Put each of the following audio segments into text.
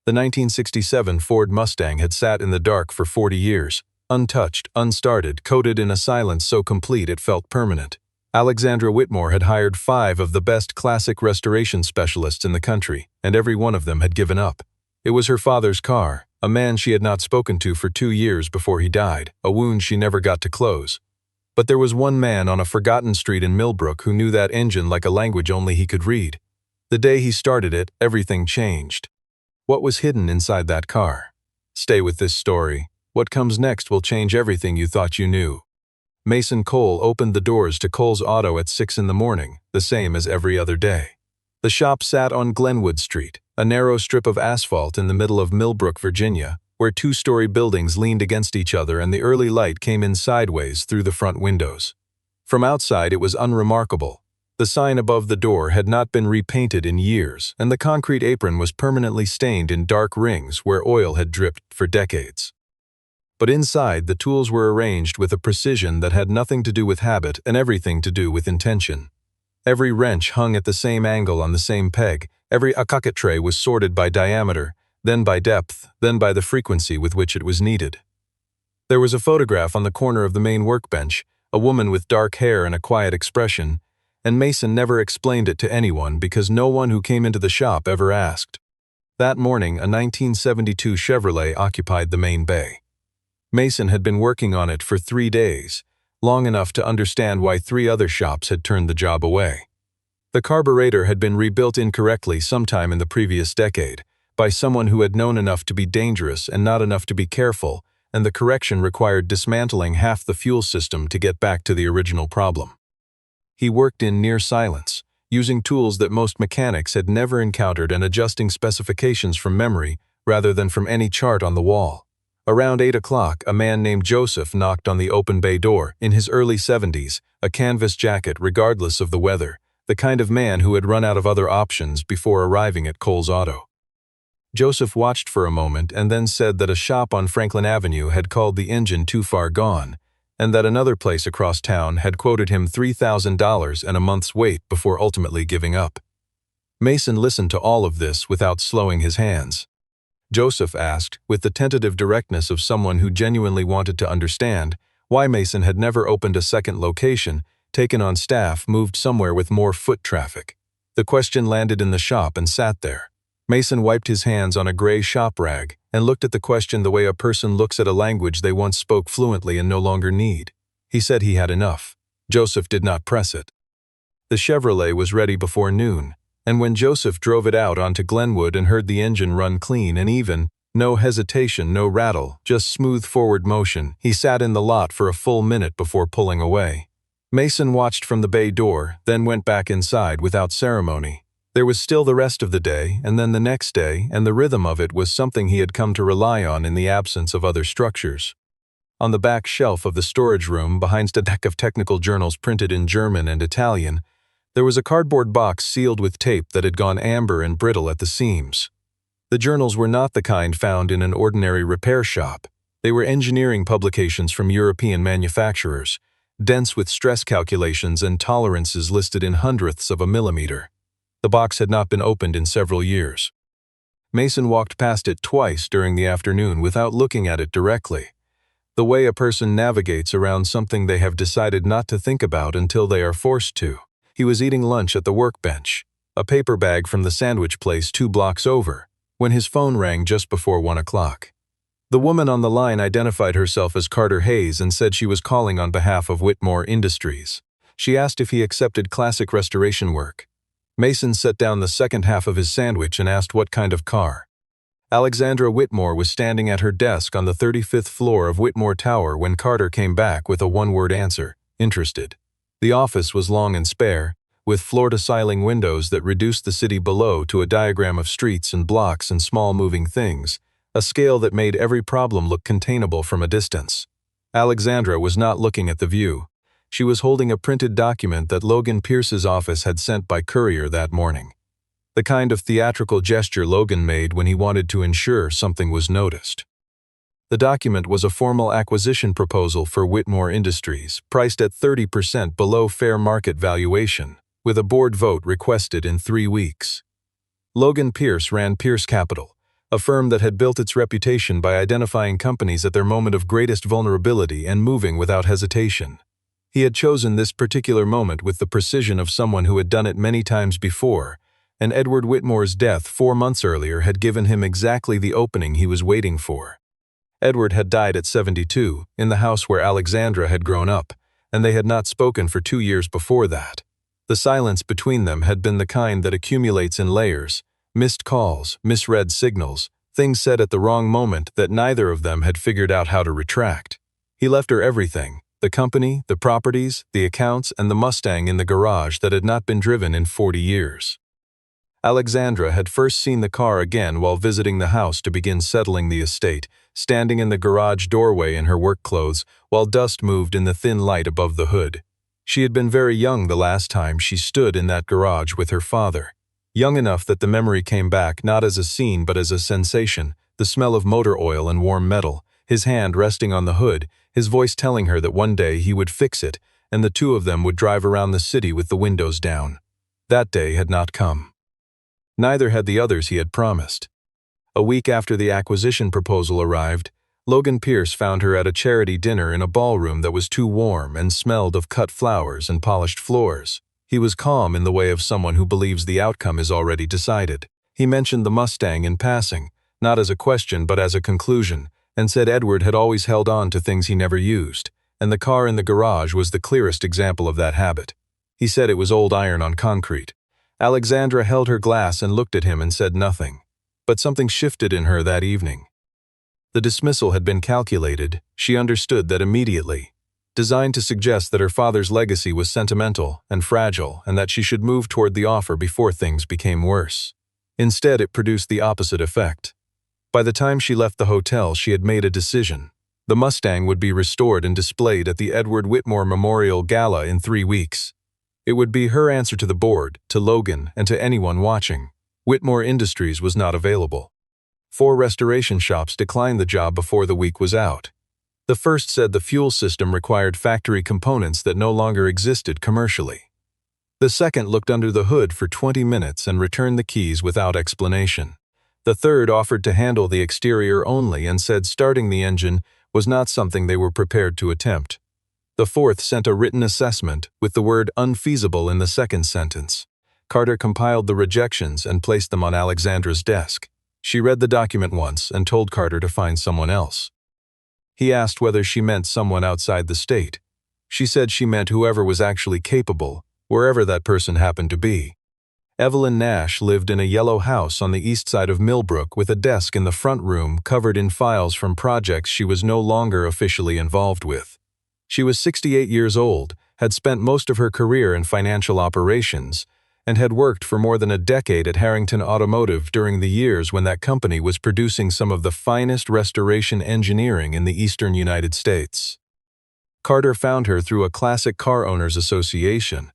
The 1967 Ford Mustang had sat in the dark for 40 years, untouched, unstarted, coated in a silence so complete it felt permanent. Alexandra Whitmore had hired 5 of the best classic restoration specialists in the country, and every one of them had given up. It was her father's car, a man she had not spoken to for 2 years before he died, a wound she never got to close. But there was one man on a forgotten street in Millbrook who knew that engine like a language only he could read. The day he started it, everything changed. What was hidden inside that car? Stay with this story. What comes next will change everything you thought you knew. Mason Cole opened the doors to Cole's Auto at 6 in the morning, the same as every other day. The shop sat on Glenwood Street, a narrow strip of asphalt in the middle of Millbrook, Virginia, where 2-story buildings leaned against each other and the early light came in sideways through the front windows. From outside it was unremarkable. The sign above the door had not been repainted in years, and the concrete apron was permanently stained in dark rings where oil had dripped for decades. But inside, the tools were arranged with a precision that had nothing to do with habit and everything to do with intention. Every wrench hung at the same angle on the same peg, every akaket tray was sorted by diameter, then by depth, then by the frequency with which it was needed. There was a photograph on the corner of the main workbench, a woman with dark hair and a quiet expression, and Mason never explained it to anyone because no one who came into the shop ever asked. That morning, a 1972 Chevrolet occupied the main bay. Mason had been working on it for 3 days, long enough to understand why 3 other shops had turned the job away. The carburetor had been rebuilt incorrectly sometime in the previous decade, by someone who had known enough to be dangerous and not enough to be careful, and the correction required dismantling half the fuel system to get back to the original problem. He worked in near silence, using tools that most mechanics had never encountered and adjusting specifications from memory rather than from any chart on the wall. Around 8 o'clock, a man named Joseph knocked on the open bay door, in his early 70s, a canvas jacket regardless of the weather, the kind of man who had run out of other options before arriving at Cole's Auto. Joseph watched for a moment and then said that a shop on Franklin Avenue had called the engine too far gone, and that another place across town had quoted him $3,000 and a month's wait before ultimately giving up. Mason listened to all of this without slowing his hands. Joseph asked, with the tentative directness of someone who genuinely wanted to understand, why Mason had never opened a second location, taken on staff, moved somewhere with more foot traffic. The question landed in the shop and sat there. Mason wiped his hands on a gray shop rag and looked at the question the way a person looks at a language they once spoke fluently and no longer need. He said he had enough. Joseph did not press it. The Chevrolet was ready before noon, and when Joseph drove it out onto Glenwood and heard the engine run clean and even, no hesitation, no rattle, just smooth forward motion, he sat in the lot for a full minute before pulling away. Mason watched from the bay door, then went back inside without ceremony. There was still the rest of the day, and then the next day, and the rhythm of it was something he had come to rely on in the absence of other structures. On the back shelf of the storage room, behind a deck of technical journals printed in German and Italian, there was a cardboard box sealed with tape that had gone amber and brittle at the seams. The journals were not the kind found in an ordinary repair shop. They were engineering publications from European manufacturers, dense with stress calculations and tolerances listed in hundredths of a millimeter. The box had not been opened in several years. Mason walked past it twice during the afternoon without looking at it directly. The way a person navigates around something they have decided not to think about until they are forced to. He was eating lunch at the workbench, a paper bag from the sandwich place 2 blocks over, when his phone rang just before 1 o'clock. The woman on the line identified herself as Carter Hayes and said she was calling on behalf of Whitmore Industries. She asked if he accepted classic restoration work. Mason set down the second half of his sandwich and asked what kind of car. Alexandra Whitmore was standing at her desk on the 35th floor of Whitmore Tower when Carter came back with a one-word answer: interested. The office was long and spare, with floor-to-ceiling windows that reduced the city below to a diagram of streets and blocks and small moving things, a scale that made every problem look containable from a distance. Alexandra was not looking at the view. She was holding a printed document that Logan Pierce's office had sent by courier that morning. The kind of theatrical gesture Logan made when he wanted to ensure something was noticed. The document was a formal acquisition proposal for Whitmore Industries, priced at 30% below fair market valuation, with a board vote requested in 3 weeks. Logan Pierce ran Pierce Capital, a firm that had built its reputation by identifying companies at their moment of greatest vulnerability and moving without hesitation. He had chosen this particular moment with the precision of someone who had done it many times before, and Edward Whitmore's death 4 months earlier had given him exactly the opening he was waiting for. Edward had died at 72, in the house where Alexandra had grown up, and they had not spoken for 2 years before that. The silence between them had been the kind that accumulates in layers, missed calls, misread signals, things said at the wrong moment that neither of them had figured out how to retract. He left her everything, the company, the properties, the accounts, and the Mustang in the garage that had not been driven in 40 years. Alexandra had first seen the car again while visiting the house to begin settling the estate, standing in the garage doorway in her work clothes while dust moved in the thin light above the hood. She had been very young the last time she stood in that garage with her father. Young enough that the memory came back not as a scene but as a sensation, the smell of motor oil and warm metal, his hand resting on the hood, his voice telling her that one day he would fix it, and the two of them would drive around the city with the windows down. That day had not come. Neither had the others he had promised. A week after the acquisition proposal arrived, Logan Pierce found her at a charity dinner in a ballroom that was too warm and smelled of cut flowers and polished floors. He was calm in the way of someone who believes the outcome is already decided. He mentioned the Mustang in passing, not as a question but as a conclusion, and said Edward had always held on to things he never used, and the car in the garage was the clearest example of that habit. He said it was old iron on concrete. Alexandra held her glass and looked at him and said nothing. But something shifted in her that evening. The dismissal had been calculated, she understood that immediately, designed to suggest that her father's legacy was sentimental and fragile and that she should move toward the offer before things became worse. Instead, it produced the opposite effect. By the time she left the hotel, she had made a decision. The Mustang would be restored and displayed at the Edward Whitmore Memorial Gala in 3 weeks. It would be her answer to the board, to Logan, and to anyone watching. Whitmore Industries was not available. 4 restoration shops declined the job before the week was out. The first said the fuel system required factory components that no longer existed commercially. The second looked under the hood for 20 minutes and returned the keys without explanation. The third offered to handle the exterior only and said starting the engine was not something they were prepared to attempt. The fourth sent a written assessment with the word unfeasible in the second sentence. Carter compiled the rejections and placed them on Alexandra's desk. She read the document once and told Carter to find someone else. He asked whether she meant someone outside the state. She said she meant whoever was actually capable, wherever that person happened to be. Evelyn Nash lived in a yellow house on the east side of Millbrook with a desk in the front room covered in files from projects she was no longer officially involved with. She was 68 years old, had spent most of her career in financial operations, and had worked for more than a decade at Harrington Automotive during the years when that company was producing some of the finest restoration engineering in the eastern United States. Carter found her through a Classic Car Owners Association,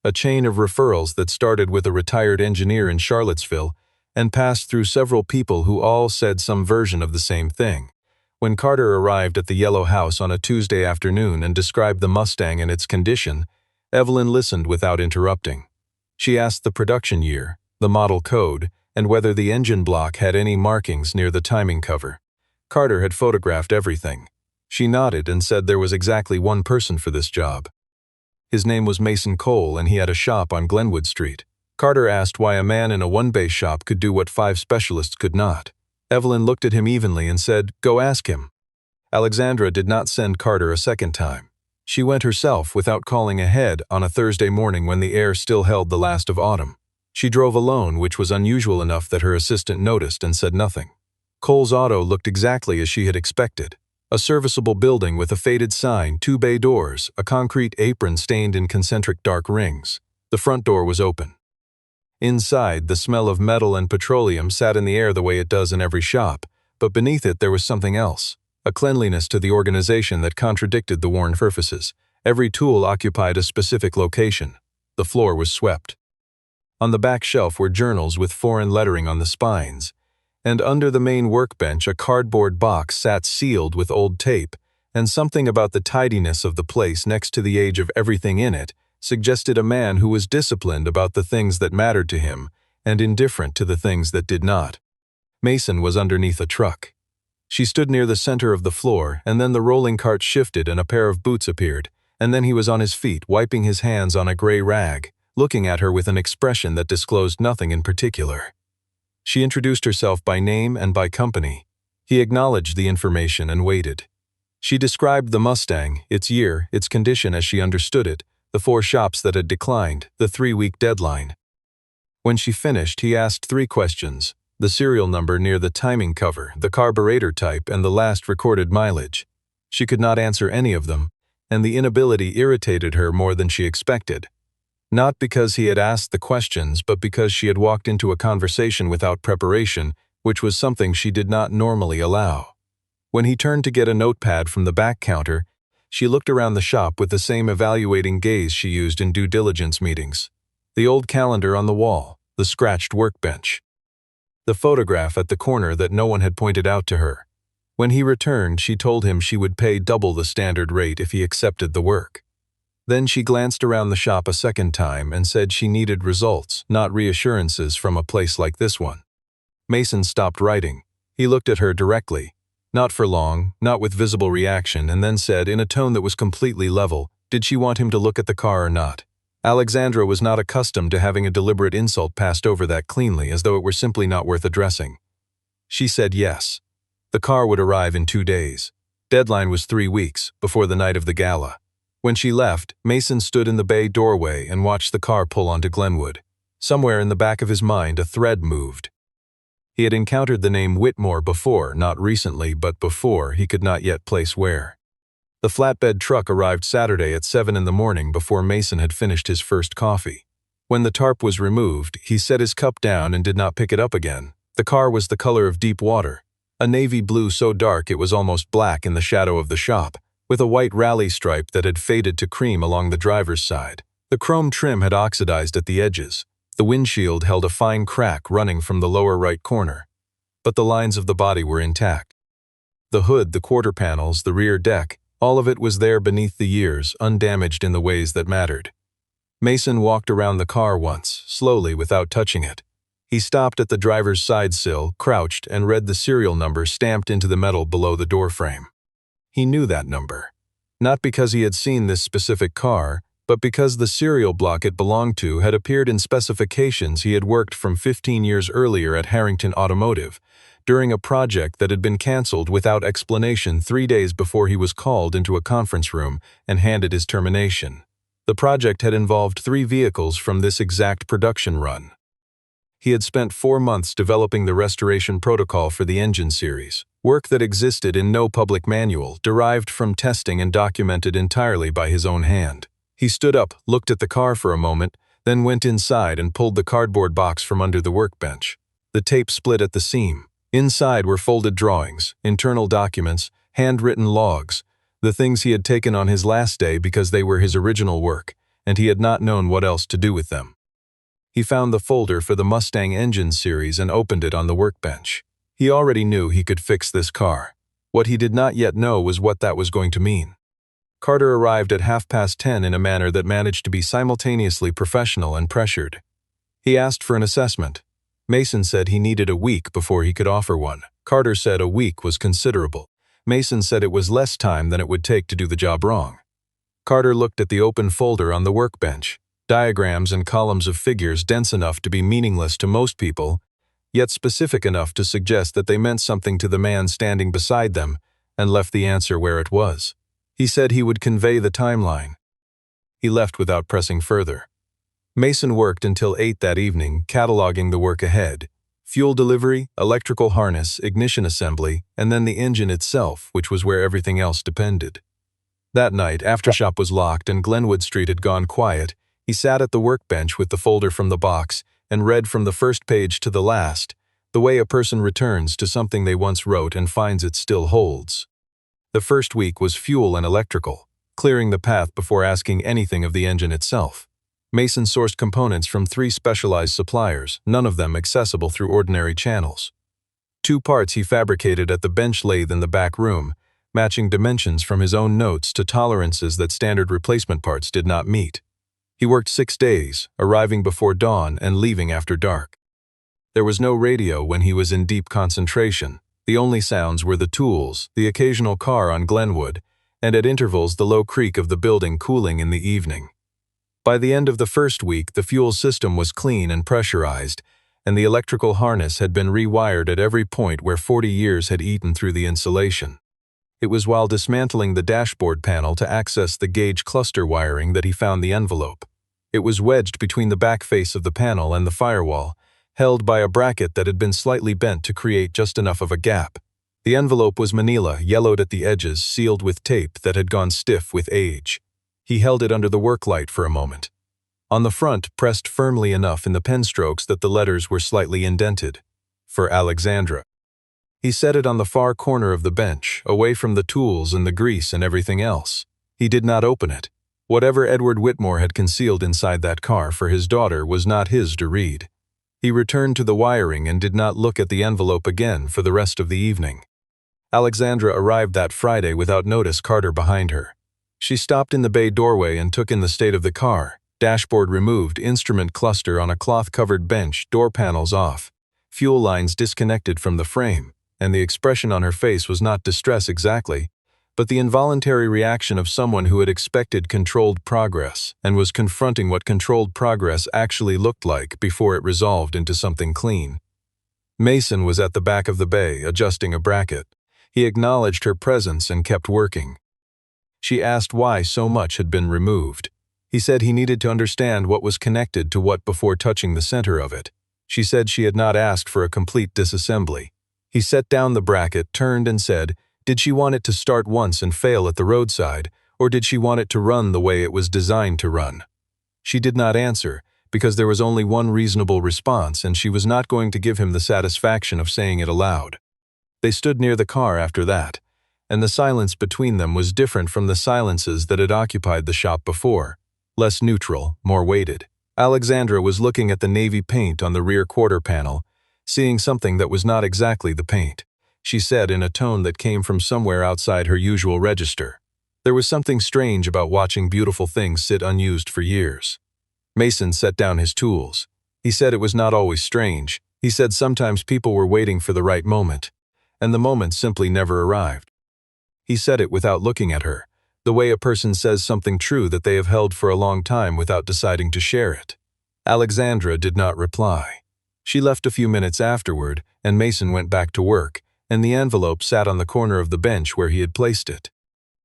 a chain of referrals that started with a retired engineer in Charlottesville and passed through several people who all said some version of the same thing. When Carter arrived at the Yellow House on a Tuesday afternoon and described the Mustang and its condition, Evelyn listened without interrupting. She asked the production year, the model code, and whether the engine block had any markings near the timing cover. Carter had photographed everything. She nodded and said there was exactly one person for this job. His name was Mason Cole and he had a shop on Glenwood Street. Carter asked why a man in a one-base shop could do what 5 specialists could not. Evelyn looked at him evenly and said, "Go ask him." Alexandra did not send Carter a second time. She went herself without calling ahead on a Thursday morning when the air still held the last of autumn. She drove alone, which was unusual enough that her assistant noticed and said nothing. Cole's auto looked exactly as she had expected. A serviceable building with a faded sign, 2 bay doors, a concrete apron stained in concentric dark rings. The front door was open. Inside, the smell of metal and petroleum sat in the air the way it does in every shop, but beneath it there was something else, a cleanliness to the organization that contradicted the worn surfaces. Every tool occupied a specific location. The floor was swept. On the back shelf were journals with foreign lettering on the spines, and under the main workbench a cardboard box sat sealed with old tape, and something about the tidiness of the place next to the age of everything in it suggested a man who was disciplined about the things that mattered to him and indifferent to the things that did not. Mason was underneath a truck. She stood near the center of the floor, and then the rolling cart shifted and a pair of boots appeared, and then he was on his feet, wiping his hands on a gray rag, looking at her with an expression that disclosed nothing in particular. She introduced herself by name and by company. He acknowledged the information and waited. She described the Mustang, its year, its condition as she understood it, the 4 shops that had declined, the 3-week deadline. When she finished, he asked 3 questions: the serial number near the timing cover, the carburetor type, and the last recorded mileage. She could not answer any of them, and the inability irritated her more than she expected. Not because he had asked the questions, but because she had walked into a conversation without preparation, which was something she did not normally allow. When he turned to get a notepad from the back counter, she looked around the shop with the same evaluating gaze she used in due diligence meetings. The old calendar on the wall, the scratched workbench, the photograph at the corner that no one had pointed out to her. When he returned, she told him she would pay double the standard rate if he accepted the work. Then she glanced around the shop a second time and said she needed results, not reassurances from a place like this one. Mason stopped writing. He looked at her directly, not for long, not with visible reaction, and then said in a tone that was completely level, did she want him to look at the car or not? Alexandra was not accustomed to having a deliberate insult passed over that cleanly, as though it were simply not worth addressing. She said yes. The car would arrive in 2 days. Deadline was 3 weeks, before the night of the gala. When she left, Mason stood in the bay doorway and watched the car pull onto Glenwood. Somewhere in the back of his mind, a thread moved. He had encountered the name Whitmore before, not recently, but before, he could not yet place where. The flatbed truck arrived Saturday at 7 in the morning before Mason had finished his first coffee. When the tarp was removed, he set his cup down and did not pick it up again. The car was the color of deep water, a navy blue so dark it was almost black in the shadow of the shop, with a white rally stripe that had faded to cream along the driver's side. The chrome trim had oxidized at the edges. The windshield held a fine crack running from the lower right corner, but the lines of the body were intact. The hood, the quarter panels, the rear deck, all of it was there beneath the years, undamaged in the ways that mattered. Mason walked around the car once, slowly, without touching it. He stopped at the driver's side sill, crouched, and read the serial number stamped into the metal below the doorframe. He knew that number. Not because he had seen this specific car, but because the serial block it belonged to had appeared in specifications he had worked from 15 years earlier at Harrington Automotive, during a project that had been canceled without explanation 3 days before he was called into a conference room and handed his termination. The project had involved 3 vehicles from this exact production run. He had spent 4 months developing the restoration protocol for the engine series, work that existed in no public manual, derived from testing and documented entirely by his own hand. He stood up, looked at the car for a moment, then went inside and pulled the cardboard box from under the workbench. The tape split at the seam. Inside were folded drawings, internal documents, handwritten logs, the things he had taken on his last day because they were his original work, and he had not known what else to do with them. He found the folder for the Mustang engine series and opened it on the workbench. He already knew he could fix this car. What he did not yet know was what that was going to mean. Carter arrived at 10:30 in a manner that managed to be simultaneously professional and pressured. He asked for an assessment. Mason said he needed a week before he could offer one. Carter said a week was considerable. Mason said it was less time than it would take to do the job wrong. Carter looked at the open folder on the workbench. Diagrams and columns of figures dense enough to be meaningless to most people, yet specific enough to suggest that they meant something to the man standing beside them, and left the answer where it was. He said he would convey the timeline. He left without pressing further. Mason worked until 8 that evening, cataloging the work ahead: fuel delivery, electrical harness, ignition assembly, and then the engine itself, which was where everything else depended. That night, after shop was locked and Glenwood Street had gone quiet, he sat at the workbench with the folder from the box and read from the first page to the last, the way a person returns to something they once wrote and finds it still holds. The first week was fuel and electrical, clearing the path before asking anything of the engine itself. Mason sourced components from 3 specialized suppliers, none of them accessible through ordinary channels. 2 parts he fabricated at the bench lathe in the back room, matching dimensions from his own notes to tolerances that standard replacement parts did not meet. He worked 6 days, arriving before dawn and leaving after dark. There was no radio when he was in deep concentration. The only sounds were the tools, the occasional car on Glenwood, and at intervals the low creak of the building cooling in the evening. By the end of the first week, the fuel system was clean and pressurized, and the electrical harness had been rewired at every point where 40 years had eaten through the insulation. It was while dismantling the dashboard panel to access the gauge cluster wiring that he found the envelope. It was wedged between the back face of the panel and the firewall, held by a bracket that had been slightly bent to create just enough of a gap. The envelope was manila, yellowed at the edges, sealed with tape that had gone stiff with age. He held it under the work light for a moment. On the front, pressed firmly enough in the pen strokes that the letters were slightly indented. For Alexandra. He set it on the far corner of the bench, away from the tools and the grease and everything else. He did not open it. Whatever Edward Whitmore had concealed inside that car for his daughter was not his to read. He returned to the wiring and did not look at the envelope again for the rest of the evening. Alexandra arrived that Friday without notice, Carter behind her. She stopped in the bay doorway and took in the state of the car. Dashboard removed, instrument cluster on a cloth-covered bench, door panels off, fuel lines disconnected from the frame, and the expression on her face was not distress exactly, but the involuntary reaction of someone who had expected controlled progress and was confronting what controlled progress actually looked like before it resolved into something clean. Mason was at the back of the bay, adjusting a bracket. He acknowledged her presence and kept working. She asked why so much had been removed. He said he needed to understand what was connected to what before touching the center of it. She said she had not asked for a complete disassembly. He set down the bracket, turned and said, did she want it to start once and fail at the roadside, or did she want it to run the way it was designed to run? She did not answer, because there was only one reasonable response, and she was not going to give him the satisfaction of saying it aloud. They stood near the car after that, and the silence between them was different from the silences that had occupied the shop before, less neutral, more weighted. Alexandra was looking at the navy paint on the rear quarter panel, seeing something that was not exactly the paint. She said in a tone that came from somewhere outside her usual register. There was something strange about watching beautiful things sit unused for years. Mason set down his tools. He said it was not always strange. He said sometimes people were waiting for the right moment, and the moment simply never arrived. He said it without looking at her, the way a person says something true that they have held for a long time without deciding to share it. Alexandra did not reply. She left a few minutes afterward, and Mason went back to work, and the envelope sat on the corner of the bench where he had placed it.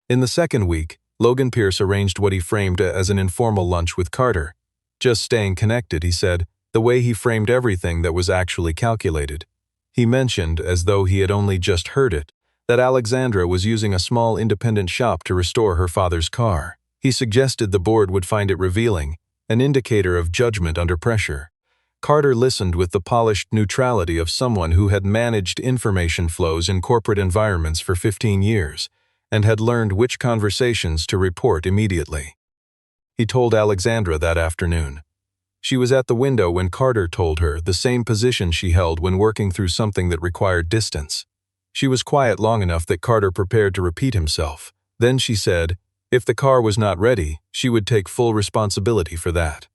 In the second week, Logan Pierce arranged what he framed as an informal lunch with Carter. Just staying connected, he said, the way he framed everything that was actually calculated. He mentioned, as though he had only just heard it, that Alexandra was using a small independent shop to restore her father's car. He suggested the board would find it revealing, an indicator of judgment under pressure. Carter listened with the polished neutrality of someone who had managed information flows in corporate environments for 15 years and had learned which conversations to report immediately. He told Alexandra that afternoon. She was at the window when Carter told her the same position she held when working through something that required distance. She was quiet long enough that Carter prepared to repeat himself. Then she said, if the car was not ready, she would take full responsibility for that.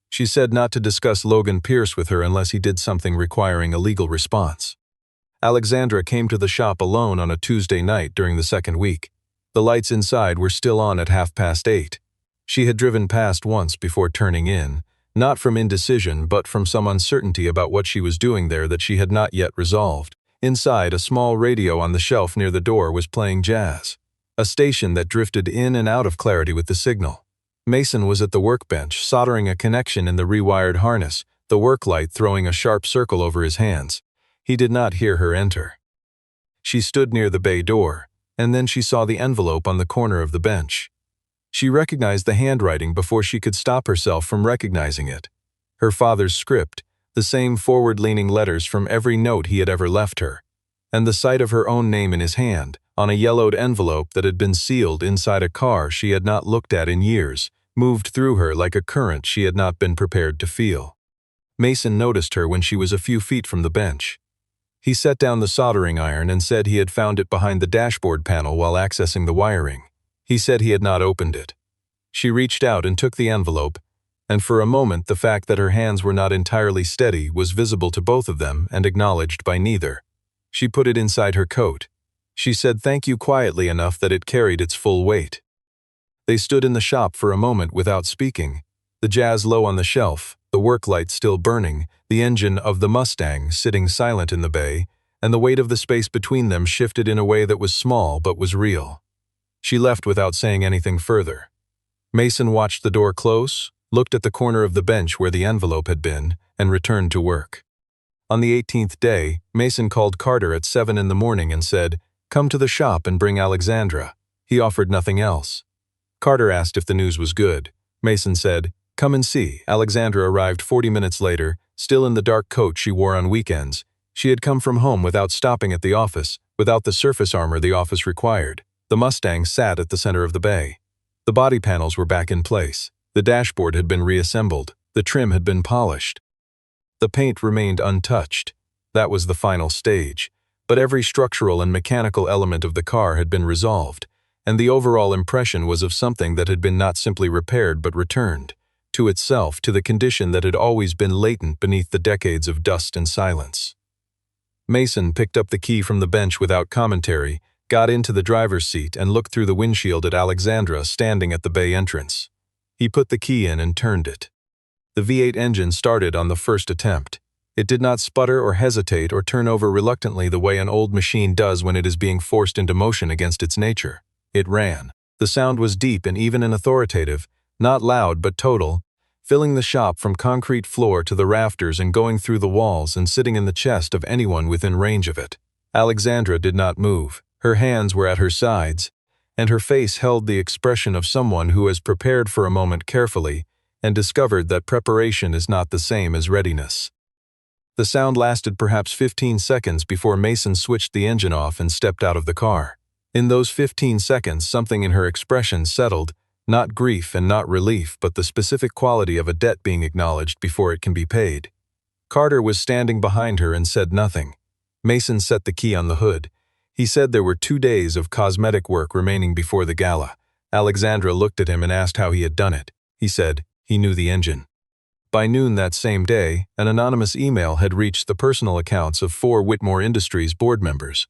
She said not to discuss Logan Pierce with her unless he did something requiring a legal response. Alexandra came to the shop alone on a Tuesday night during the second week. The lights inside were still on at 8:30. She had driven past once before turning in, not from indecision but from some uncertainty about what she was doing there that she had not yet resolved. Inside, a small radio on the shelf near the door was playing jazz, a station that drifted in and out of clarity with the signal. Mason was at the workbench, soldering a connection in the rewired harness, the work light throwing a sharp circle over his hands. He did not hear her enter. She stood near the bay door, and then she saw the envelope on the corner of the bench. She recognized the handwriting before she could stop herself from recognizing it. Her father's script, the same forward-leaning letters from every note he had ever left her, and the sight of her own name in his hand, on a yellowed envelope that had been sealed inside a car she had not looked at in years, moved through her like a current she had not been prepared to feel. Mason noticed her when she was a few feet from the bench. He set down the soldering iron and said he had found it behind the dashboard panel while accessing the wiring. He said he had not opened it. She reached out and took the envelope, and for a moment the fact that her hands were not entirely steady was visible to both of them and acknowledged by neither. She put it inside her coat. She said thank you quietly enough that it carried its full weight. They stood in the shop for a moment without speaking, the jazz low on the shelf, the work light still burning, the engine of the Mustang sitting silent in the bay, and the weight of the space between them shifted in a way that was small but was real. She left without saying anything further. Mason watched the door close, looked at the corner of the bench where the envelope had been, and returned to work. On the 18th day, Mason called Carter at 7 in the morning and said, "Come to the shop and bring Alexandra." He offered nothing else. Carter asked if the news was good. Mason said, "Come and see." Alexandra arrived 40 minutes later, still in the dark coat she wore on weekends. She had come from home without stopping at the office, without the surface armor the office required. The Mustang sat at the center of the bay. The body panels were back in place. The dashboard had been reassembled. The trim had been polished. The paint remained untouched. That was the final stage. But every structural and mechanical element of the car had been resolved, and the overall impression was of something that had been not simply repaired but returned, to itself, to the condition that had always been latent beneath the decades of dust and silence. Mason picked up the key from the bench without commentary, got into the driver's seat and looked through the windshield at Alexandra standing at the bay entrance. He put the key in and turned it. The V8 engine started on the first attempt. It did not sputter or hesitate or turn over reluctantly the way an old machine does when it is being forced into motion against its nature. It ran. The sound was deep and even and authoritative, not loud but total, filling the shop from concrete floor to the rafters and going through the walls and sitting in the chest of anyone within range of it. Alexandra did not move. Her hands were at her sides, and her face held the expression of someone who has prepared for a moment carefully and discovered that preparation is not the same as readiness. The sound lasted perhaps 15 seconds before Mason switched the engine off and stepped out of the car. In those 15 seconds, something in her expression settled, not grief and not relief, but the specific quality of a debt being acknowledged before it can be paid. Carter was standing behind her and said nothing. Mason set the key on the hood. He said there were 2 days of cosmetic work remaining before the gala. Alexandra looked at him and asked how he had done it. He said he knew the engine. By noon that same day, an anonymous email had reached the personal accounts of 4 Whitmore Industries board members.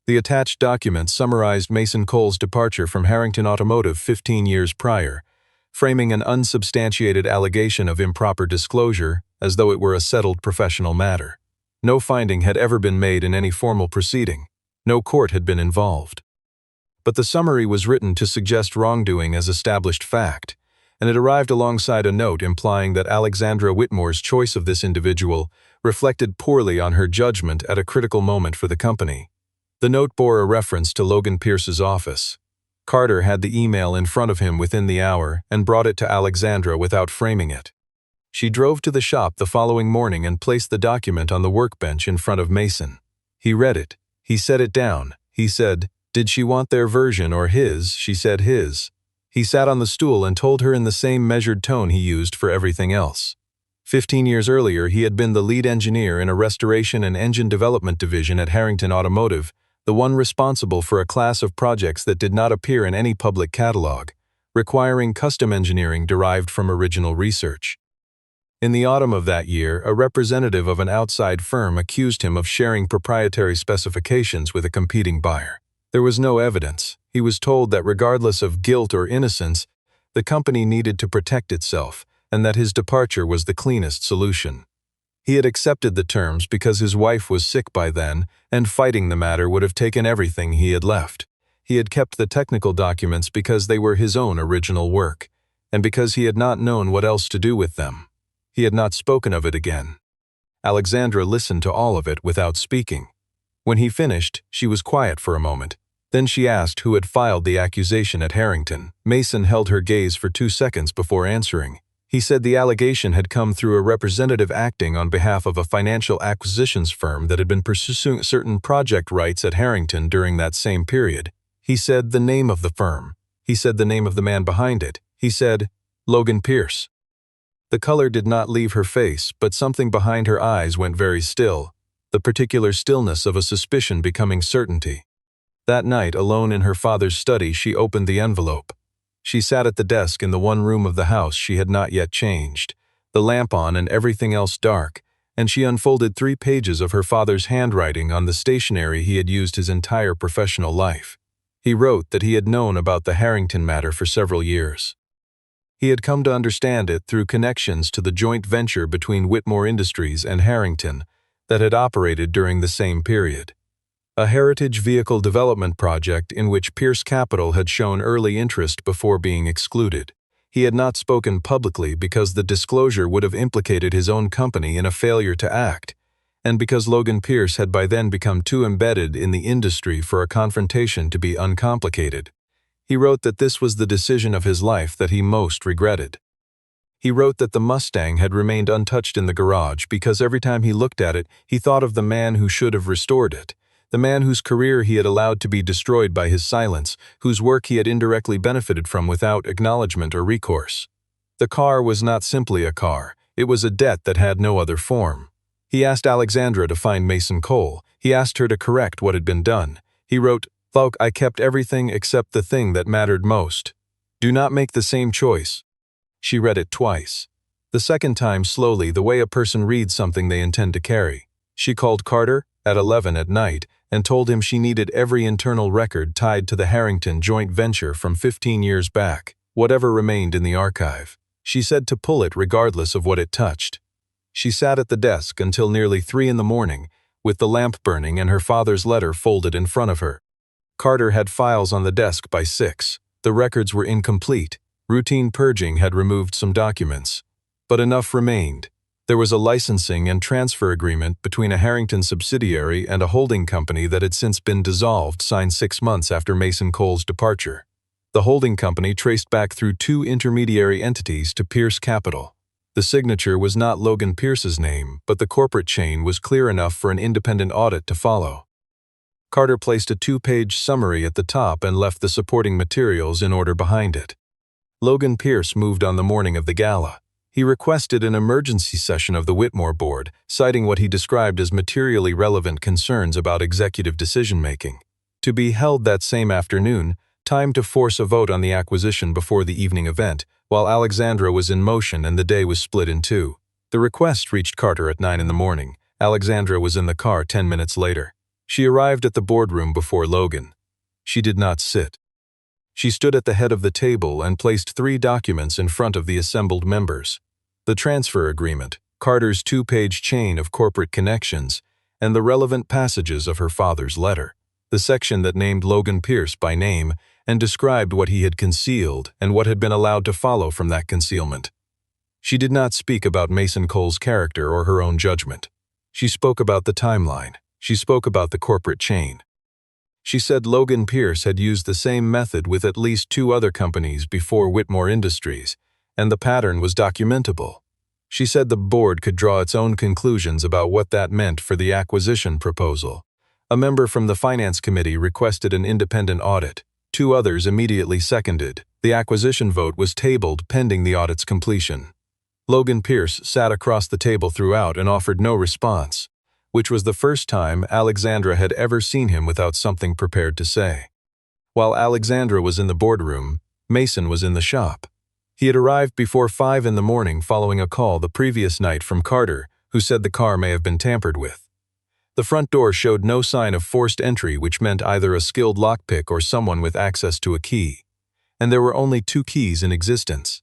The attached document summarized Mason Cole's departure from Harrington Automotive 15 years prior, framing an unsubstantiated allegation of improper disclosure as though it were a settled professional matter. No finding had ever been made in any formal proceeding. No court had been involved. But the summary was written to suggest wrongdoing as established fact, and it arrived alongside a note implying that Alexandra Whitmore's choice of this individual reflected poorly on her judgment at a critical moment for the company. The note bore a reference to Logan Pierce's office. Carter had the email in front of him within the hour and brought it to Alexandra without framing it. She drove to the shop the following morning and placed the document on the workbench in front of Mason. He read it. He set it down. He said, "Did she want their version or his?" She said his. He sat on the stool and told her in the same measured tone he used for everything else. 15 years earlier, he had been the lead engineer in a restoration and engine development division at Harrington Automotive, the one responsible for a class of projects that did not appear in any public catalog, requiring custom engineering derived from original research. In the autumn of that year, a representative of an outside firm accused him of sharing proprietary specifications with a competing buyer. There was no evidence. He was told that regardless of guilt or innocence, the company needed to protect itself, and that his departure was the cleanest solution. He had accepted the terms because his wife was sick by then, and fighting the matter would have taken everything he had left. He had kept the technical documents because they were his own original work, and because he had not known what else to do with them. He had not spoken of it again. Alexandra listened to all of it without speaking. When he finished, she was quiet for a moment. Then she asked who had filed the accusation at Harrington. Mason held her gaze for 2 seconds before answering. He said the allegation had come through a representative acting on behalf of a financial acquisitions firm that had been pursuing certain project rights at Harrington during that same period. He said the name of the firm. He said the name of the man behind it. He said, Logan Pierce. The color did not leave her face, but something behind her eyes went very still, the particular stillness of a suspicion becoming certainty. That night, alone in her father's study, she opened the envelope. She sat at the desk in the one room of the house she had not yet changed, the lamp on and everything else dark, and she unfolded 3 pages of her father's handwriting on the stationery he had used his entire professional life. He wrote that he had known about the Harrington matter for several years. He had come to understand it through connections to the joint venture between Whitmore Industries and Harrington that had operated during the same period. A heritage vehicle development project in which Pierce Capital had shown early interest before being excluded. He had not spoken publicly because the disclosure would have implicated his own company in a failure to act, and because Logan Pierce had by then become too embedded in the industry for a confrontation to be uncomplicated. He wrote that this was the decision of his life that he most regretted. He wrote that the Mustang had remained untouched in the garage because every time he looked at it, he thought of the man who should have restored it, the man whose career he had allowed to be destroyed by his silence, whose work he had indirectly benefited from without acknowledgement or recourse. The car was not simply a car, it was a debt that had no other form. He asked Alexandra to find Mason Cole. He asked her to correct what had been done. He wrote, "Look, I kept everything except the thing that mattered most. Do not make the same choice." She read it twice. The second time slowly, the way a person reads something they intend to carry. She called Carter at 11 at night and told him she needed every internal record tied to the Harrington joint venture from 15 years back, whatever remained in the archive. She said to pull it regardless of what it touched. She sat at the desk until nearly 3 in the morning, with the lamp burning and her father's letter folded in front of her. Carter had files on the desk by 6. The records were incomplete. Routine purging had removed some documents. But enough remained. There was a licensing and transfer agreement between a Harrington subsidiary and a holding company that had since been dissolved, signed 6 months after Mason Cole's departure. The holding company traced back through 2 intermediary entities to Pierce Capital. The signature was not Logan Pierce's name, but the corporate chain was clear enough for an independent audit to follow. Carter placed a 2-page summary at the top and left the supporting materials in order behind it. Logan Pierce moved on the morning of the gala. He requested an emergency session of the Whitmore board, citing what he described as materially relevant concerns about executive decision-making. To be held that same afternoon, time to force a vote on the acquisition before the evening event, while Alexandra was in motion and the day was split in 2. The request reached Carter at 9 in the morning. Alexandra was in the car 10 minutes later. She arrived at the boardroom before Logan. She did not sit. She stood at the head of the table and placed 3 documents in front of the assembled members. The transfer agreement, Carter's 2-page chain of corporate connections, and the relevant passages of her father's letter. The section that named Logan Pierce by name and described what he had concealed and what had been allowed to follow from that concealment. She did not speak about Mason Cole's character or her own judgment. She spoke about the timeline. She spoke about the corporate chain. She said Logan Pierce had used the same method with at least 2 other companies before Whitmore Industries, and the pattern was documentable. She said the board could draw its own conclusions about what that meant for the acquisition proposal. A member from the finance committee requested an independent audit. 2 others immediately seconded. The acquisition vote was tabled pending the audit's completion. Logan Pierce sat across the table throughout and offered no response, which was the first time Alexandra had ever seen him without something prepared to say. While Alexandra was in the boardroom, Mason was in the shop. He had arrived before 5 in the morning following a call the previous night from Carter, who said the car may have been tampered with. The front door showed no sign of forced entry, which meant either a skilled lockpick or someone with access to a key. And there were only 2 keys in existence.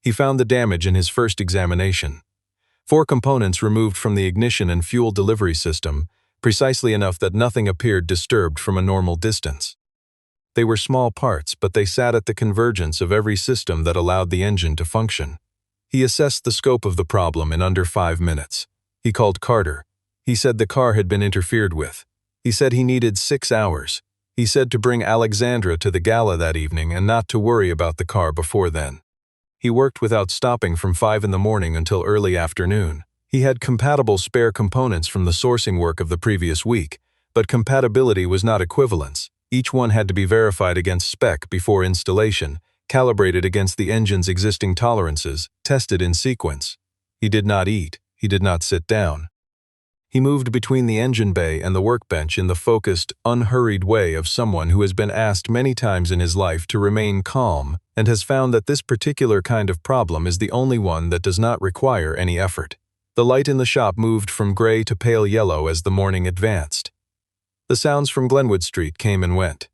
He found the damage in his first examination. 4 components removed from the ignition and fuel delivery system, precisely enough that nothing appeared disturbed from a normal distance. They were small parts, but they sat at the convergence of every system that allowed the engine to function. He assessed the scope of the problem in under 5 minutes. He called Carter. He said the car had been interfered with. He said he needed 6 hours. He said to bring Alexandra to the gala that evening and not to worry about the car before then. He worked without stopping from 5 in the morning until early afternoon. He had compatible spare components from the sourcing work of the previous week, but compatibility was not equivalence. Each one had to be verified against spec before installation, calibrated against the engine's existing tolerances, tested in sequence. He did not eat. He did not sit down. He moved between the engine bay and the workbench in the focused, unhurried way of someone who has been asked many times in his life to remain calm and has found that this particular kind of problem is the only one that does not require any effort. The light in the shop moved from gray to pale yellow as the morning advanced. The sounds from Glenwood Street came and went.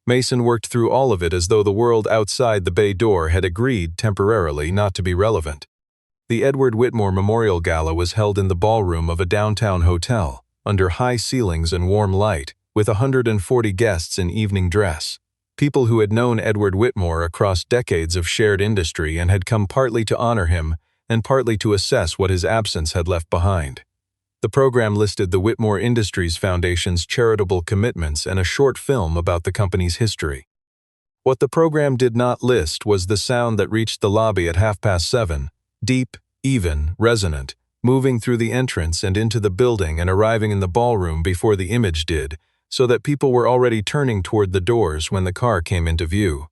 Mason worked through all of it as though the world outside the bay door had agreed temporarily not to be relevant. The Edward Whitmore Memorial Gala was held in the ballroom of a downtown hotel, under high ceilings and warm light, with 140 guests in evening dress. People who had known Edward Whitmore across decades of shared industry and had come partly to honor him and partly to assess what his absence had left behind. The program listed the Whitmore Industries Foundation's charitable commitments and a short film about the company's history. What the program did not list was the sound that reached the lobby at 7:30, deep, even, resonant, moving through the entrance and into the building and arriving in the ballroom before the image did, so that people were already turning toward the doors when the car came into view.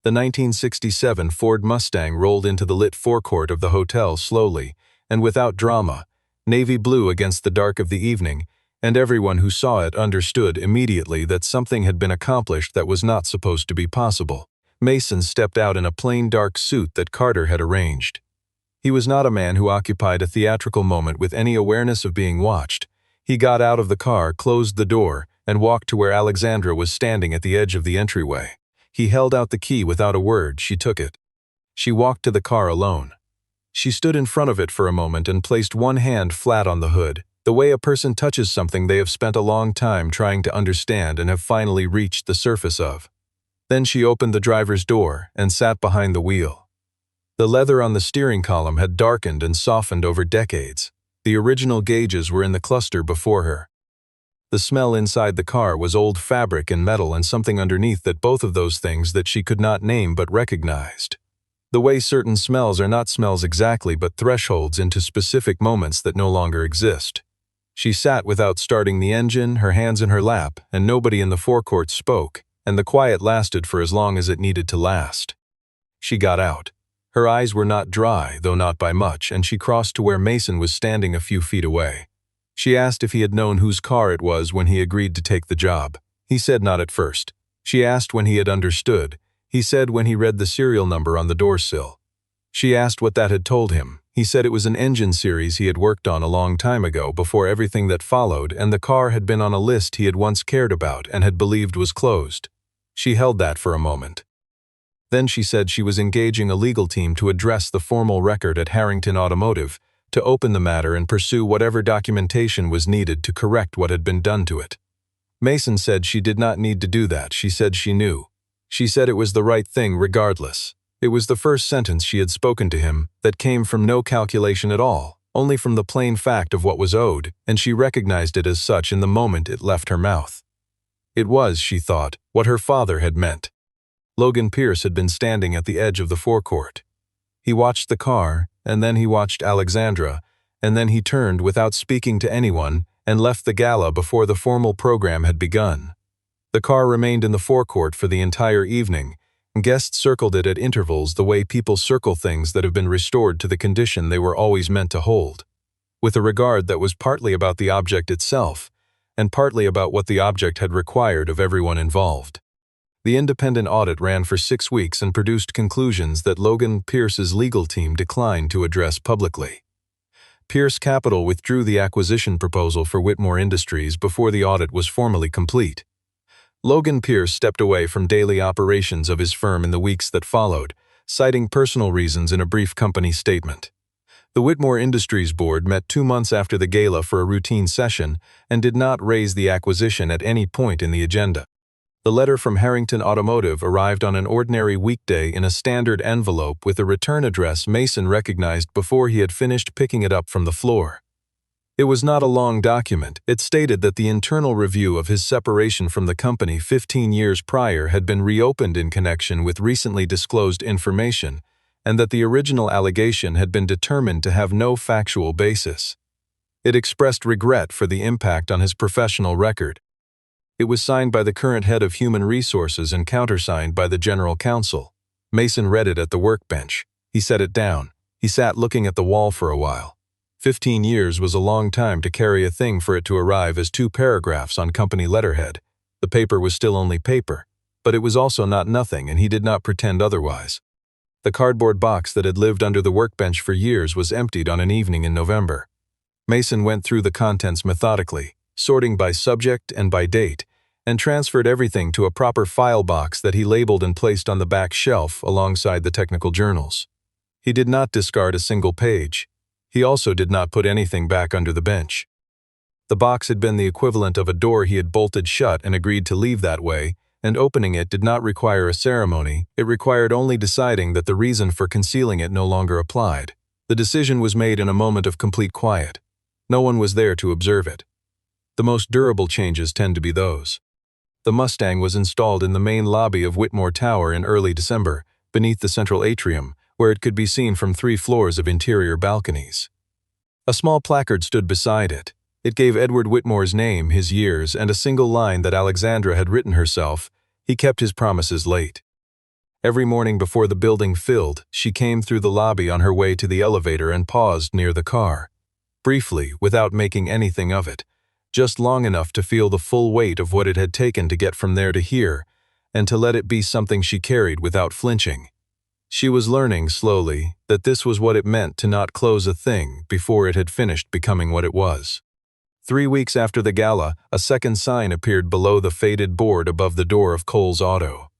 The 1967 Ford Mustang rolled into the lit forecourt of the hotel slowly and without drama, navy blue against the dark of the evening, and everyone who saw it understood immediately that something had been accomplished that was not supposed to be possible. Mason stepped out in a plain dark suit that Carter had arranged. He was not a man who occupied a theatrical moment with any awareness of being watched. He got out of the car, closed the door, and walked to where Alexandra was standing at the edge of the entryway. He held out the key without a word. She took it. She walked to the car alone. She stood in front of it for a moment and placed one hand flat on the hood, the way a person touches something they have spent a long time trying to understand and have finally reached the surface of. Then she opened the driver's door and sat behind the wheel. The leather on the steering column had darkened and softened over decades. The original gauges were in the cluster before her. The smell inside the car was old fabric and metal and something underneath that, both of those things that she could not name but recognized. The way certain smells are not smells exactly but thresholds into specific moments that no longer exist. She sat without starting the engine, her hands in her lap, and nobody in the forecourt spoke, and the quiet lasted for as long as it needed to last. She got out. Her eyes were not dry, though not by much, and she crossed to where Mason was standing a few feet away. She asked if he had known whose car it was when he agreed to take the job. He said not at first. She asked when he had understood. He said when he read the serial number on the doorsill. She asked what that had told him. He said it was an engine series he had worked on a long time ago, before everything that followed, and the car had been on a list he had once cared about and had believed was closed. She held that for a moment. Then she said she was engaging a legal team to address the formal record at Harrington Automotive, to open the matter and pursue whatever documentation was needed to correct what had been done to it. Mason said she did not need to do that. She said she knew. She said it was the right thing regardless. It was the first sentence she had spoken to him that came from no calculation at all, only from the plain fact of what was owed, and she recognized it as such in the moment it left her mouth. It was, she thought, what her father had meant. Logan Pierce had been standing at the edge of the forecourt. He watched the car, and then he watched Alexandra, and then he turned without speaking to anyone and left the gala before the formal program had begun. The car remained in the forecourt for the entire evening. Guests circled it at intervals the way people circle things that have been restored to the condition they were always meant to hold, with a regard that was partly about the object itself and partly about what the object had required of everyone involved. The independent audit ran for 6 weeks and produced conclusions that Logan Pierce's legal team declined to address publicly. Pierce Capital withdrew the acquisition proposal for Whitmore Industries before the audit was formally complete. Logan Pierce stepped away from daily operations of his firm in the weeks that followed, citing personal reasons in a brief company statement. The Whitmore Industries board met 2 months after the gala for a routine session and did not raise the acquisition at any point in the agenda. The letter from Harrington Automotive arrived on an ordinary weekday in a standard envelope with a return address Mason recognized before he had finished picking it up from the floor. It was not a long document. It stated that the internal review of his separation from the company 15 years prior had been reopened in connection with recently disclosed information, and that the original allegation had been determined to have no factual basis. It expressed regret for the impact on his professional record. It was signed by the current head of human resources and countersigned by the general counsel. Mason read it at the workbench. He set it down. He sat looking at the wall for a while. 15 years was a long time to carry a thing for it to arrive as 2 paragraphs on company letterhead. The paper was still only paper. But it was also not nothing, and he did not pretend otherwise. The cardboard box that had lived under the workbench for years was emptied on an evening in November. Mason went through the contents methodically, sorting by subject and by date, and transferred everything to a proper file box that he labeled and placed on the back shelf alongside the technical journals. He did not discard a single page. He also did not put anything back under the bench. The box had been the equivalent of a door he had bolted shut and agreed to leave that way, and opening it did not require a ceremony. It required only deciding that the reason for concealing it no longer applied. The decision was made in a moment of complete quiet. No one was there to observe it. The most durable changes tend to be those. The Mustang was installed in the main lobby of Whitmore Tower in early December, beneath the central atrium, where it could be seen from 3 floors of interior balconies. A small placard stood beside it. It gave Edward Whitmore's name, his years, and a single line that Alexandra had written herself. He kept his promises late. Every morning before the building filled, she came through the lobby on her way to the elevator and paused near the car. Briefly, without making anything of it, just long enough to feel the full weight of what it had taken to get from there to here, and to let it be something she carried without flinching. She was learning, slowly, that this was what it meant to not close a thing before it had finished becoming what it was. 3 weeks after the gala, a second sign appeared below the faded board above the door of Cole's Auto.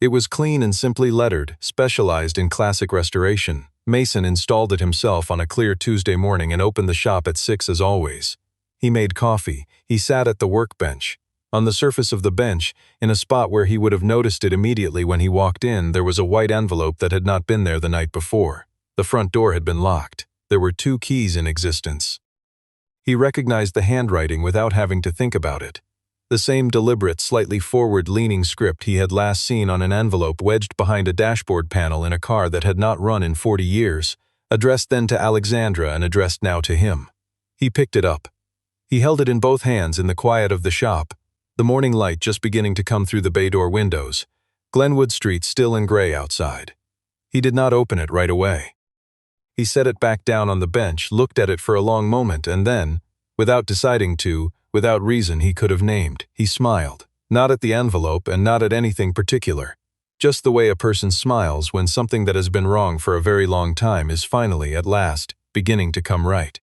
It was clean and simply lettered, specialized in classic restoration. Mason installed it himself on a clear Tuesday morning and opened the shop at 6 as always. He made coffee. He sat at the workbench. On the surface of the bench, in a spot where he would have noticed it immediately when he walked in, there was a white envelope that had not been there the night before. The front door had been locked. There were 2 keys in existence. He recognized the handwriting without having to think about it. The same deliberate, slightly forward-leaning script he had last seen on an envelope wedged behind a dashboard panel in a car that had not run in 40 years, addressed then to Alexandra and addressed now to him. He picked it up. He held it in both hands in the quiet of the shop, the morning light just beginning to come through the bay door windows, Glenwood Street still and gray outside. He did not open it right away. He set it back down on the bench, looked at it for a long moment, and then, without deciding to, without reason he could have named, he smiled. Not at the envelope and not at anything particular. Just the way a person smiles when something that has been wrong for a very long time is finally, at last, beginning to come right.